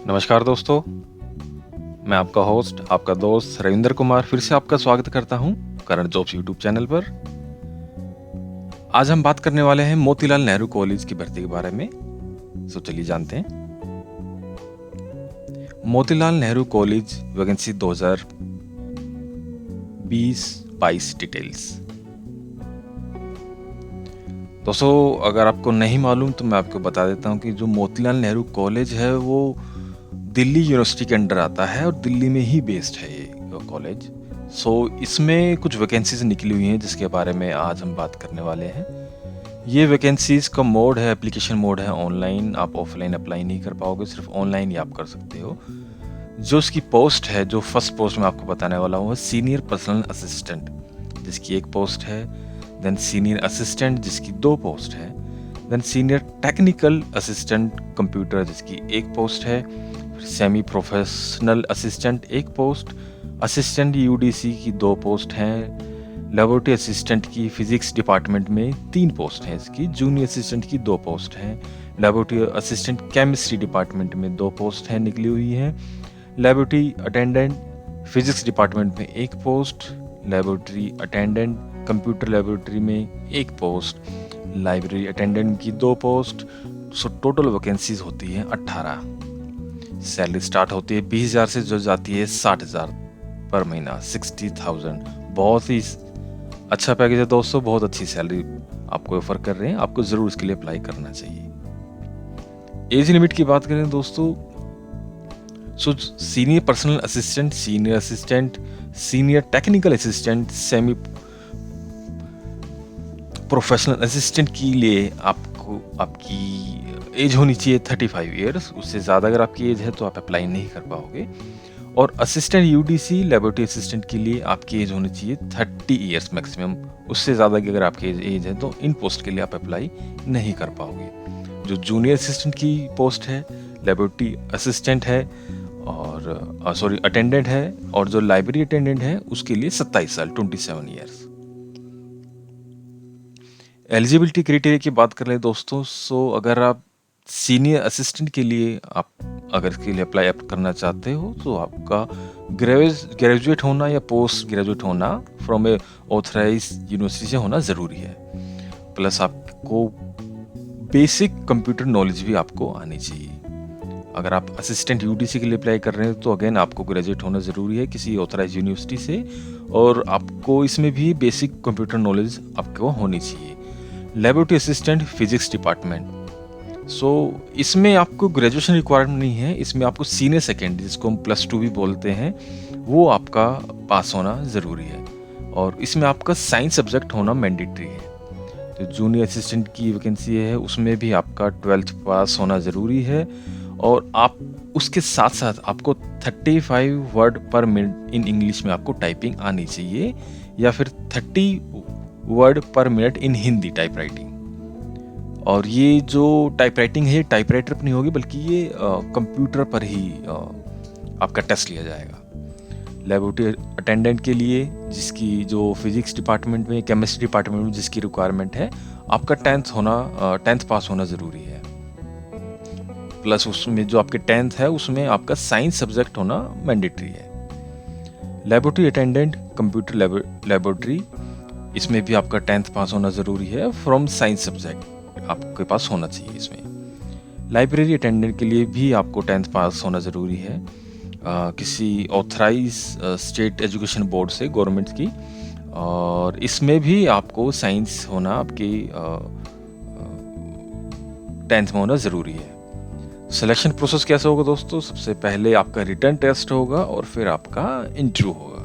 नमस्कार दोस्तों, मैं आपका होस्ट, आपका दोस्त रविंद्र कुमार फिर से आपका स्वागत करता हूं करंट जॉब्स यूट्यूब चैनल पर। आज हम बात करने वाले हैं मोतीलाल नेहरू कॉलेज की भर्ती के बारे में। तो चलिए जानते हैं। Motilal Nehru college vacancy 2020-22 details. दोस्तों, अगर आपको नहीं मालूम तो मैं आपको बता देता हूं कि जो मोतीलाल नेहरू कॉलेज है वो दिल्ली यूनिवर्सिटी के अंडर आता है और दिल्ली में ही बेस्ड है ये कॉलेज। इसमें कुछ वैकेंसीज निकली हुई हैं जिसके बारे में आज हम बात करने वाले हैं। ये वैकेंसीज का मोड है, एप्लीकेशन मोड है ऑनलाइन। आप ऑफलाइन अप्लाई नहीं कर पाओगे, सिर्फ ऑनलाइन ही आप कर सकते हो। जो इसकी पोस्ट है, जो फर्स्ट पोस्ट मैं आपको बताने वाला हूँ, सीनियर पर्सनल असिस्टेंट, जिसकी एक पोस्ट है। देन सीनियर असिस्टेंट, जिसकी 2 पोस्ट है। Then senior technical assistant computer, जिसकी एक पोस्ट है। सेमी प्रोफेशनल असिस्टेंट एक पोस्ट। असिस्टेंट यूडीसी की 2 पोस्ट हैं। लेबोरेटरी असिस्टेंट की फिजिक्स डिपार्टमेंट में 3 पोस्ट हैं इसकी। जूनियर असिस्टेंट की 2 पोस्ट हैं। लेबोरेटरी असिस्टेंट केमिस्ट्री डिपार्टमेंट में 2 पोस्ट हैं निकली हुई हैं। लेबोरेटरी अटेंडेंट फिजिक्स डिपार्टमेंट में 1 post. Laboratory attendant computer laboratory में 1 पोस्ट। लाइब्रेरी अटेंडेंट की 2 पोस्ट। टोटल वैकेंसीज होती है 18। सैलरी स्टार्ट होती है 20,000 से, जो जाती है 60,000 पर महीना, 60,000। बहुत ही अच्छा पैकेज है दोस्तों, बहुत अच्छी सैलरी आपको ऑफर कर रहे हैं। आपको जरूर इसके लिए अप्लाई करना चाहिए। एज लिमिट की बात करें दोस्तों, senior personal assistant, senior assistant, senior technical assistant, semi professional assistant के लिए आपको आपकी एज होनी चाहिए 35 ईयर्स। उससे ज़्यादा अगर आपकी एज है तो आप अप्लाई नहीं कर पाओगे। और असिस्टेंट यूडीसी लेबोरेटरी असिस्टेंट के लिए आपकी एज होनी चाहिए 30 ईयर्स मैक्सिमम। उससे ज़्यादा की अगर आपकी एज है तो इन पोस्ट के लिए आप अप्लाई नहीं कर पाओगे। जो जूनियर असिस्टेंट की पोस्ट है, लेबोरेटरी असिस्टेंट है और अटेंडेंट है, और जो लाइब्रेरी अटेंडेंट है उसके लिए 27 साल 27 ईयर्स। एलिजिबिलिटी क्राइटेरिया की बात कर लें दोस्तों, अगर आप सीनियर असिस्टेंट के लिए आप अगर इसके लिए अप्लाई करना चाहते हो तो आपका ग्रेजुएट होना या पोस्ट ग्रेजुएट होना फ्रॉम ए ऑथराइज यूनिवर्सिटी से होना ज़रूरी है। प्लस आपको बेसिक कंप्यूटर नॉलेज भी आपको आनी चाहिए। अगर आप असिस्टेंट यूडीसी के लिए अप्लाई कर रहे हैं तो अगेन आपको ग्रेजुएट होना ज़रूरी है किसी ऑथराइज यूनिवर्सिटी से, और आपको इसमें भी बेसिक कंप्यूटर नॉलेज आपको होनी चाहिए। लेबोरेटरी असिस्टेंट फिजिक्स डिपार्टमेंट, इसमें आपको ग्रेजुएशन रिक्वायरमेंट नहीं है। इसमें आपको सीनियर सेकेंडरी, जिसको हम +2 भी बोलते हैं, वो आपका पास होना ज़रूरी है। और इसमें आपका साइंस सब्जेक्ट होना मैंडेटरी है। तो जूनियर असिस्टेंट की वैकेंसी है, उसमें भी आपका 12th पास होना ज़रूरी है। और आप उसके साथ साथ आपको 35 वर्ड पर मिनट इन इंग्लिश में आपको टाइपिंग आनी चाहिए, या फिर 30 वर्ड पर minute in Hindi type writing. और ये जो टाइप राइटिंग है, टाइपराइटर पर नहीं होगी, बल्कि ये कंप्यूटर पर ही आपका टेस्ट लिया जाएगा। लेबोरेटरी अटेंडेंट के लिए, जिसकी जो फिजिक्स डिपार्टमेंट में, केमिस्ट्री डिपार्टमेंट में जिसकी रिक्वायरमेंट है, आपका 10th पास होना ज़रूरी है। प्लस उसमें जो आपके 10th है उसमें आपका साइंस सब्जेक्ट होना मैंडेटरी है। लेबोरेटरी अटेंडेंट कंप्यूटर लेबोरेटरी, इसमें भी आपका 10th पास होना ज़रूरी है फ्रॉम साइंस सब्जेक्ट, आपके पास होना चाहिए इसमें। लाइब्रेरी अटेंडेंट के लिए भी आपको 10th पास होना ज़रूरी है किसी ऑथराइज स्टेट एजुकेशन बोर्ड से, गवर्नमेंट की। और इसमें भी आपको साइंस होना आपकी 10th में होना ज़रूरी है। सिलेक्शन प्रोसेस कैसा होगा दोस्तों? सबसे पहले आपका रिटन टेस्ट होगा और फिर आपका इंटरव्यू होगा।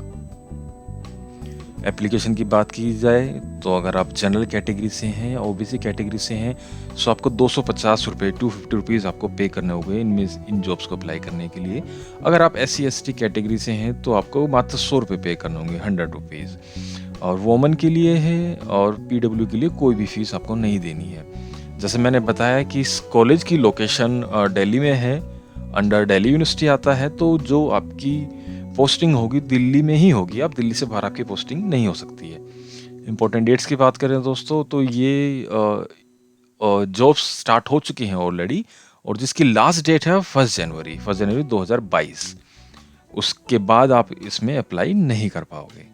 एप्लीकेशन की बात की जाए तो अगर आप जनरल कैटेगरी से हैं या ओबीसी कैटेगरी से हैं तो आपको 250 रुपये, 250 रुपीज़ आपको पे करने होंगे इन जॉब्स को अप्लाई करने के लिए। अगर आप SC/ST कैटेगरी से हैं तो आपको मात्र 100 रुपये पे करने होंगे, 100 रुपीज़। और वोमन के लिए है और PW के लिए कोई भी फीस आपको नहीं देनी है। जैसे मैंने बताया कि इस कॉलेज की लोकेशन दिल्ली में है, अंडर दिल्ली यूनिवर्सिटी आता है, तो जो आपकी पोस्टिंग होगी दिल्ली में ही होगी। आप दिल्ली से बाहर आपकी पोस्टिंग नहीं हो सकती है। इम्पोर्टेंट डेट्स की बात करें दोस्तों तो ये जॉब्स स्टार्ट हो चुकी हैं ऑलरेडी, और जिसकी लास्ट डेट है 1 जनवरी 2022। उसके बाद आप इसमें अप्लाई नहीं कर पाओगे।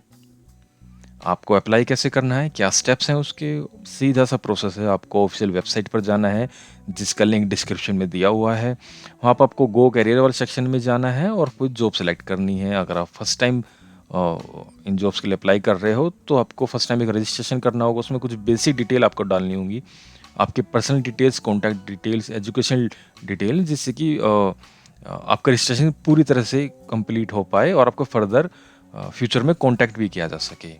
आपको अप्लाई कैसे करना है, क्या स्टेप्स हैं उसके? सीधा सा प्रोसेस है, आपको ऑफिशियल वेबसाइट पर जाना है जिसका लिंक डिस्क्रिप्शन में दिया हुआ है। वहाँ पर आपको गो करियर वाले सेक्शन में जाना है और कोई जॉब सेलेक्ट करनी है। अगर आप फर्स्ट टाइम इन जॉब्स के लिए अप्लाई कर रहे हो तो आपको फर्स्ट टाइम एक रजिस्ट्रेशन करना होगा। उसमें कुछ बेसिक डिटेल आपको डालनी होगी, आपके personal details, contact details, educational detail, जिससे कि आपका रजिस्ट्रेशन पूरी तरह से कंप्लीट हो पाए और आपको फर्दर फ्यूचर में कॉन्टैक्ट भी किया जा सके।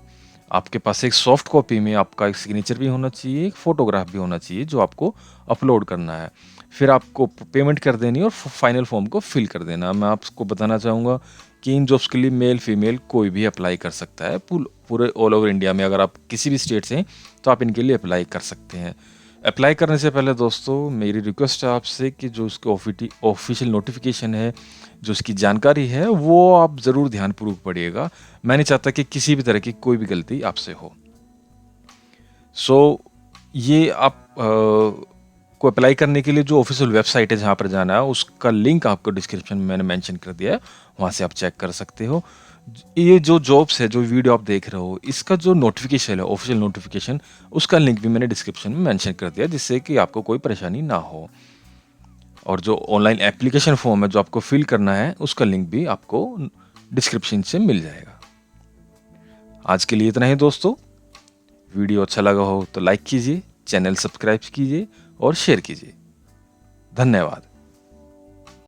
आपके पास एक सॉफ्ट कॉपी में आपका एक सिग्नेचर भी होना चाहिए, एक फ़ोटोग्राफ भी होना चाहिए जो आपको अपलोड करना है। फिर आपको पेमेंट कर देनी है और फाइनल फॉर्म को फिल कर देना। मैं आपको बताना चाहूँगा कि इन जॉब्स के लिए मेल फीमेल कोई भी अप्लाई कर सकता है। पूरे ऑल ओवर इंडिया में अगर आप किसी भी स्टेट से हैं तो आप इनके लिए अप्लाई कर सकते हैं। अप्लाई करने से पहले दोस्तों मेरी रिक्वेस्ट है आपसे कि जो उसके ऑफिशियल नोटिफिकेशन है, जो उसकी जानकारी है, वो आप ज़रूर ध्यानपूर्वक पढ़िएगा। मैं नहीं चाहता कि किसी भी तरह की कोई भी गलती आपसे हो। सो ये आप को अप्लाई करने के लिए जो ऑफिशियल वेबसाइट है जहाँ पर जाना है, उसका लिंक आपको डिस्क्रिप्शन में मैंने मेंशन कर दिया है, वहाँ से आप चेक कर सकते हो। ये जो जॉब्स है, जो वीडियो आप देख रहे हो, इसका जो नोटिफिकेशन है, ऑफिशियल नोटिफिकेशन, उसका लिंक भी मैंने डिस्क्रिप्शन में मेंशन कर दिया, जिससे कि आपको कोई परेशानी ना हो। और जो ऑनलाइन एप्लीकेशन फॉर्म है जो आपको फिल करना है, उसका लिंक भी आपको डिस्क्रिप्शन से मिल जाएगा। आज के लिए इतना ही दोस्तों। वीडियो अच्छा लगा हो तो लाइक कीजिए, चैनल सब्सक्राइब कीजिए और शेयर कीजिए। धन्यवाद।